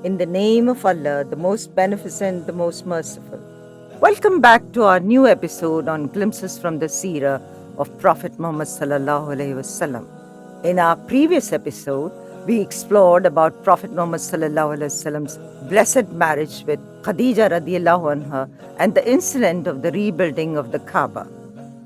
In the name of Allah, the most beneficent, the most merciful. Welcome back to our new episode on glimpses from the seerah of Prophet Muhammad sallallahu alaihi wasallam. In our previous episode, we explored about Prophet Muhammad sallallahu alaihi wasallam's blessed marriage with Khadija radiallahu anha and the incident of the rebuilding of the Kaaba.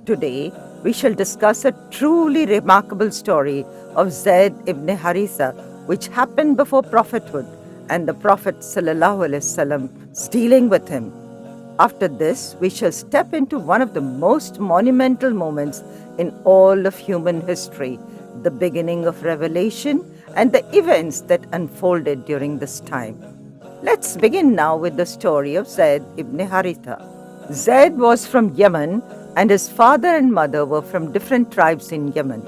Today, we shall discuss a truly remarkable story of Zayd ibn Haritha, which happened before prophethood and the Prophet ﷺ dealing with him. After this, we shall step into one of the most monumental moments in all of human history, the beginning of revelation and the events that unfolded during this time. Let's begin now with the story of Zayd ibn Haritha. Zayd was from Yemen and his father and mother were from different tribes in Yemen.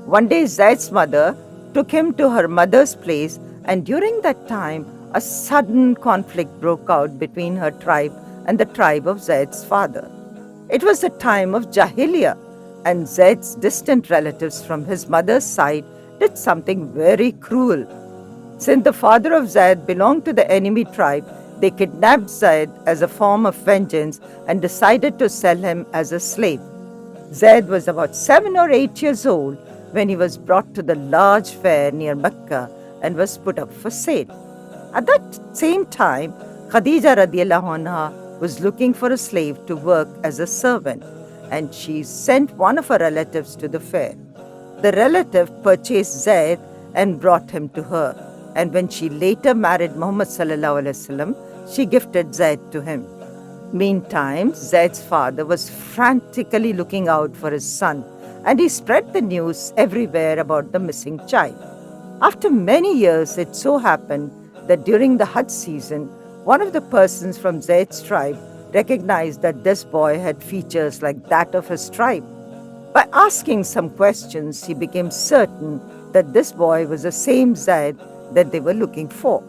One day, Zayd's mother took him to her mother's place, and during that time, a sudden conflict broke out between her tribe and the tribe of Zayd's father. It was the time of Jahiliyyah, and Zayd's distant relatives from his mother's side did something very cruel. Since the father of Zayd belonged to the enemy tribe, they kidnapped Zayd as a form of vengeance and decided to sell him as a slave. Zayd was about 7 or 8 years old when he was brought to the large fair near Mecca and was put up for sale. At that same time, Khadija radiallahu anha was looking for a slave to work as a servant, and she sent one of her relatives to the fair. The relative purchased Zayd and brought him to her, and when she later married Muhammad sallallahu alaihi wasallam, she gifted Zayd to him. Meantime, Zayd's father was frantically looking out for his son, and he spread the news everywhere about the missing child. After many years, it so happened that during the Hajj season, one of the persons from Zayd's tribe recognized that this boy had features like that of his tribe. By asking some questions, he became certain that this boy was the same Zayd that they were looking for.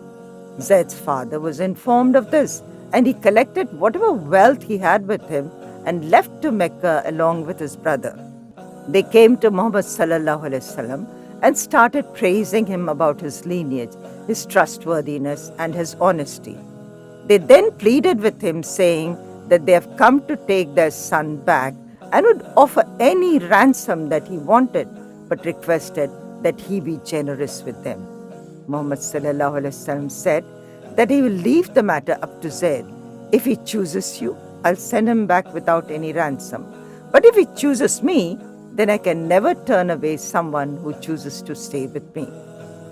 Zayd's father was informed of this, and he collected whatever wealth he had with him and left to Mecca along with his brother. They came to Muhammad sallallahu alaihi wasallam and started praising him about his lineage, his trustworthiness, and his honesty. They then pleaded with him, saying that they have come to take their son back and would offer any ransom that he wanted, but requested that he be generous with them. Muhammad sallallahu alaihi wasallam said that he will leave the matter up to Zayd. If he chooses you, I'll send him back without any ransom. But if he chooses me, then I can never turn away someone who chooses to stay with me.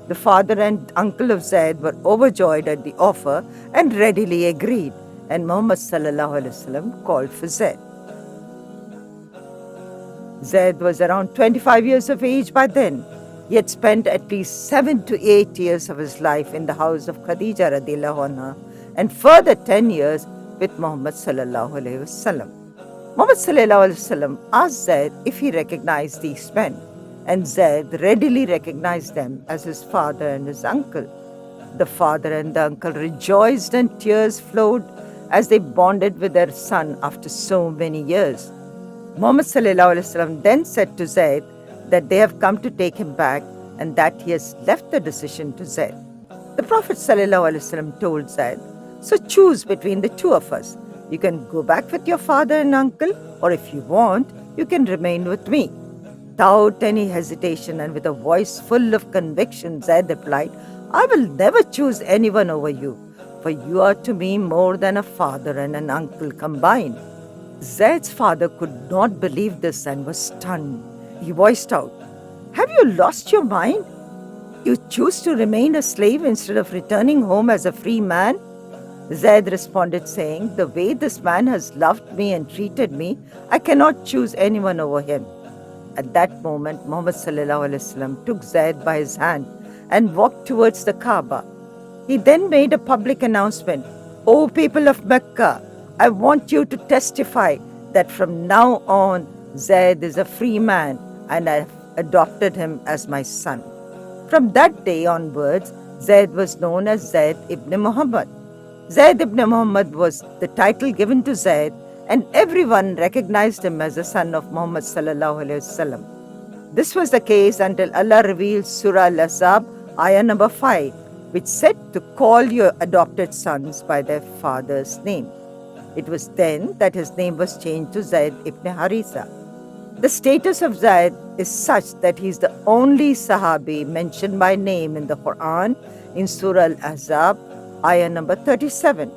The father and uncle of Zayd were overjoyed at the offer and readily agreed, and Muhammad sallallahu alaihi wasallam called for Zayd. Zayd was around 25 years of age by then. He had spent at least 7 to 8 years of his life in the house of Khadija radiallahu anha and further 10 years with Muhammad sallallahu alaihi wasallam. Muhammad sallallahu alaihi wasallam asked Zayd if he recognized these men, and Zayd readily recognized them as his father and his uncle. The father and the uncle rejoiced and tears flowed as they bonded with their son after so many years. Muhammad sallallahu alaihi wasallam then said to Zayd that they have come to take him back and that he has left the decision to Zayd. The Prophet sallallahu alaihi wasallam told Zayd, so choose between the two of us. You can go back with your father and uncle, or if you want, you can remain with me. Without any hesitation and with a voice full of conviction, Zayd replied, I will never choose anyone over you, for you are to me more than a father and an uncle combined. Zayd's father could not believe this and was stunned. He voiced out, have you lost your mind? You choose to remain a slave instead of returning home as a free man? Zayd responded saying, the way this man has loved me and treated me, I cannot choose anyone over him. At that moment, Muhammad sallallahu alaihi wasallam took Zayd by his hand and walked towards the Kaaba. He then made a public announcement, O people of Mecca, I want you to testify that from now on, Zayd is a free man and I have adopted him as my son. From that day onwards, Zayd was known as Zayd ibn Muhammad. Zayd ibn Muhammad was the title given to Zayd, and everyone recognized him as the son of Muhammad sallallahu alaihi wasallam. This was the case until Allah revealed Surah Al-Ahzab, ayah number 5. which said to call your adopted sons by their father's name. It was then that his name was changed to Zayd ibn Haritha. The status of Zayd is such that he is the only Sahabi mentioned by name in the Quran in Surah Al-Ahzab, ayah number 37.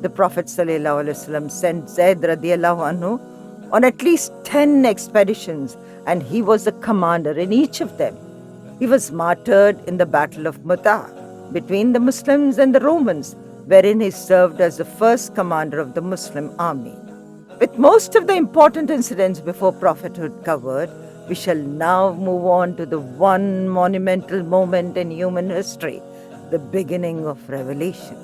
The Prophet ﷺ sent Zayd radiallahu anhu on at least 10 expeditions, and he was the commander in each of them. He was martyred in the Battle of Mu'tah between the Muslims and the Romans, wherein he served as the first commander of the Muslim army. With most of the important incidents before prophethood covered, we shall now move on to the one monumental moment in human history, the beginning of revelation.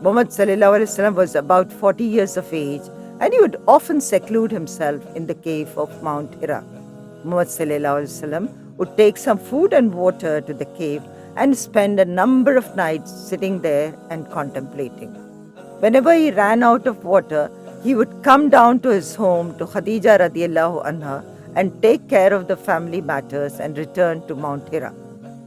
Muhammad ﷺ was about 40 years of age, and he would often seclude himself in the cave of Mount Hira. Muhammad ﷺ would take some food and water to the cave and spend a number of nights sitting there and contemplating. Whenever he ran out of water, he would come down to his home to Khadija radiallahu anha and take care of the family matters and return to Mount Hira.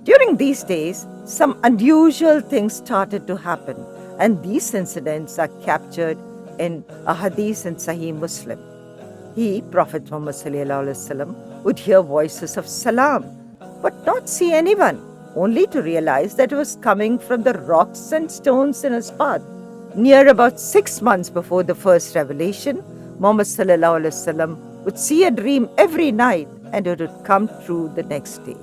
During these days, some unusual things started to happen, and these incidents are captured in a hadith in Sahih Muslim. He, Prophet Muhammad ﷺ, would hear voices of salam, but not see anyone, only to realize that it was coming from the rocks and stones in his path. Near about 6 months before the first revelation, Muhammad ﷺ would see a dream every night, and it would come true the next day.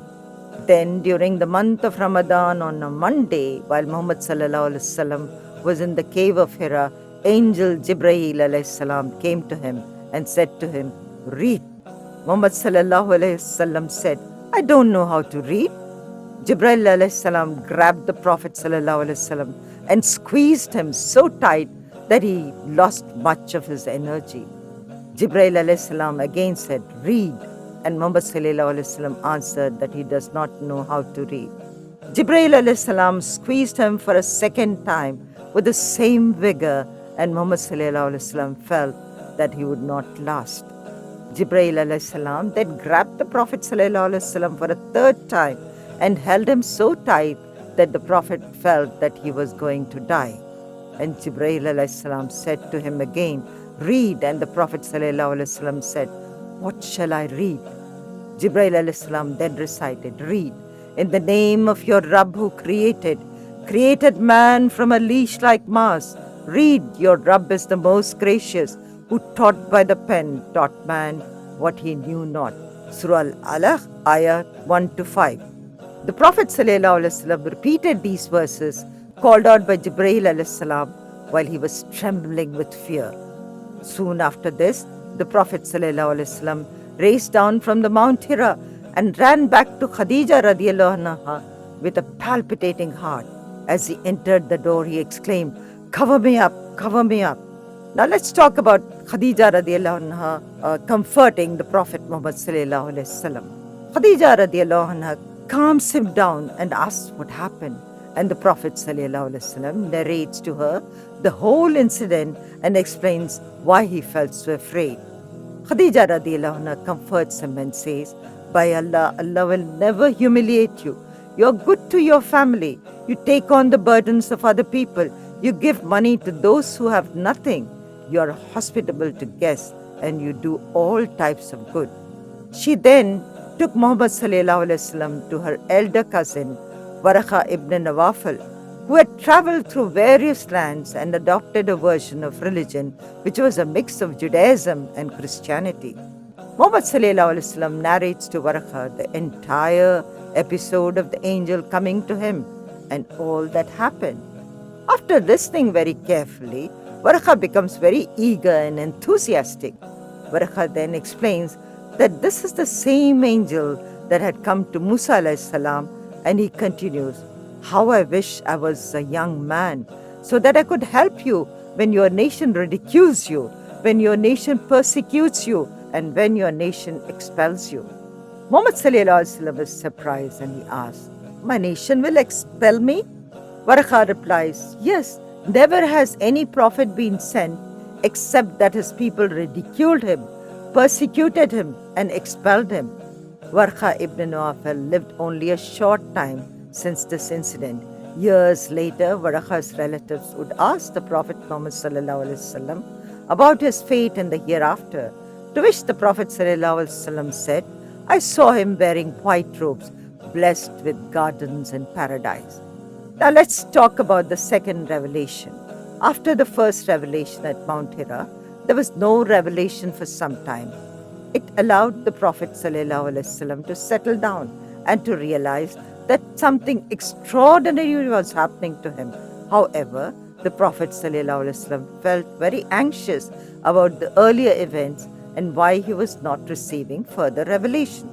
Then, during the month of Ramadan on a Monday, while Muhammad ﷺ was in the cave of Hira, angel Jibreel ﷺ came to him and said to him, "Read." Muhammad ﷺ said, "I don't know how to read." Jibreel ﷺ grabbed the Prophet ﷺ and squeezed him so tight that he lost much of his energy. Jibreel ﷺ again said, "Read." And Muhammad ﷺ answered that he does not know how to read. Jibreel ﷺ squeezed him for a second time with the same vigor, and Muhammad ﷺ felt that he would not last. Jibreel ﷺ then grabbed the Prophet ﷺ for a third time and held him so tight that the Prophet felt that he was going to die. And Jibreel ﷺ said to him again, "Read." And the Prophet ﷺ said, "What shall I read?" Jibreel ﷺ then recited, "Read, in the name of your Rabb who created man from a leash-like mass. Read, your Rabb is the most gracious, who taught by the pen, taught man what he knew not." Surah Al-Alaq, ayah 1-5. The Prophet ﷺ repeated these verses, called out by Jibreel ﷺ, while he was trembling with fear. Soon after this, the Prophet ﷺ raced down from the Mount Hira and ran back to Khadija radiallahu anha with a palpitating heart. As he entered the door, he exclaimed, "Cover me up, cover me up." Now let's talk about Khadija radiallahu anha comforting the Prophet Muhammad sallallahu alaihi wasallam. Khadija radiallahu anha calms him down and asks what happened. And the Prophet ﷺ narrates to her the whole incident and explains why he felt so afraid. Khadija radiallahu anha comforts him and says, "By Allah, Allah will never humiliate you. You're good to your family. You take on the burdens of other people. You give money to those who have nothing. You are hospitable to guests, and you do all types of good." She then took Muhammad ﷺ to her elder cousin, Warqa ibn Nawafal, who had traveled through various lands and adopted a version of religion which was a mix of Judaism and Christianity. Muhammad ﷺ narrates to Warqa the entire episode of the angel coming to him and all that happened. After listening very carefully, Warqa becomes very eager and enthusiastic. Warqa then explains that this is the same angel that had come to Musa alayhi salam, and he continues, "How I wish I was a young man so that I could help you when your nation ridicules you, when your nation persecutes you, and when your nation expels you." Muhammad ﷺ is surprised and he asks, "My nation will expel me?" Warqa replies, "Yes, never has any prophet been sent except that his people ridiculed him, persecuted him, and expelled him." Warqa ibn Nawafal lived only a short time since this incident. Years later, Waraqa's relatives would ask the Prophet Muhammad sallallahu alaihi wasallam about his fate in the hereafter, to which the Prophet sallallahu alaihi wasallam said, I saw him wearing white robes, blessed with gardens in paradise. Now let's talk about the second revelation. After the first revelation at Mount Hira, there was no revelation for some time. It allowed the Prophet ﷺ to settle down and to realize that something extraordinary was happening to him. However, the Prophet ﷺ felt very anxious about the earlier events and why he was not receiving further revelation.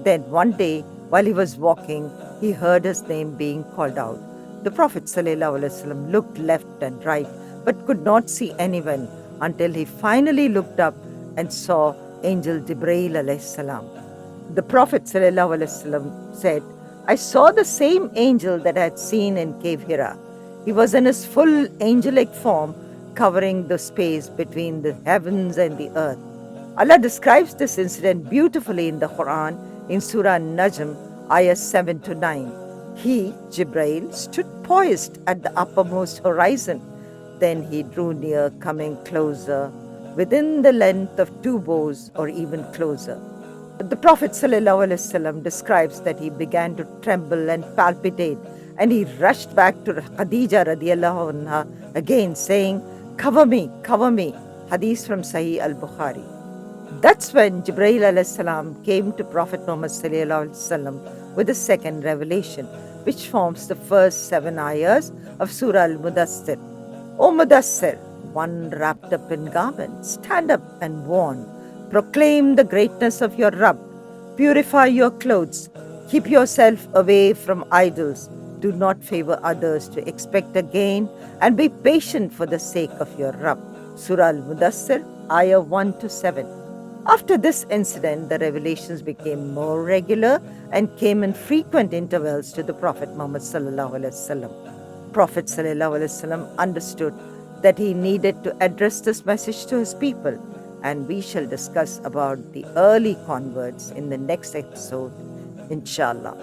Then one day, while he was walking, he heard his name being called out. The Prophet ﷺ looked left and right but could not see anyone until he finally looked up and saw Angel Jibreel alayhi salam. The Prophet ﷺ said, I saw the same angel that I had seen in Cave Hira. He was in his full angelic form, covering the space between the heavens and the earth. Allah describes this incident beautifully in the Quran in Surah Najm, ayahs 7 to 9. He, Jibreel, stood poised at the uppermost horizon. Then he drew near, coming closer, within the length of 2 bows or even closer. The Prophet ﷺ describes that he began to tremble and palpitate, and he rushed back to Khadija radiallahu anha again saying, cover me, hadith from Sahih al-Bukhari. That's when Jibreel alayhi salam came to Prophet Muhammad ﷺ with the second revelation, which forms the first 7 ayahs of Surah Al-Mudassir. O Mudassir, one wrapped up in garments, stand up and warn. Proclaim the greatness of your Rabb. Purify your clothes. Keep yourself away from idols. Do not favor others to expect a gain, and be patient for the sake of your Rabb. Surah Al-Mudassir, ayah 1 to 7. After this incident, the revelations became more regular and came in frequent intervals to the Prophet Muhammad sallallahu alaihi wasallam. Prophet sallallahu alaihi wasallam understood that he needed to address this message to his people, and we shall discuss about the early converts in the next episode, inshallah.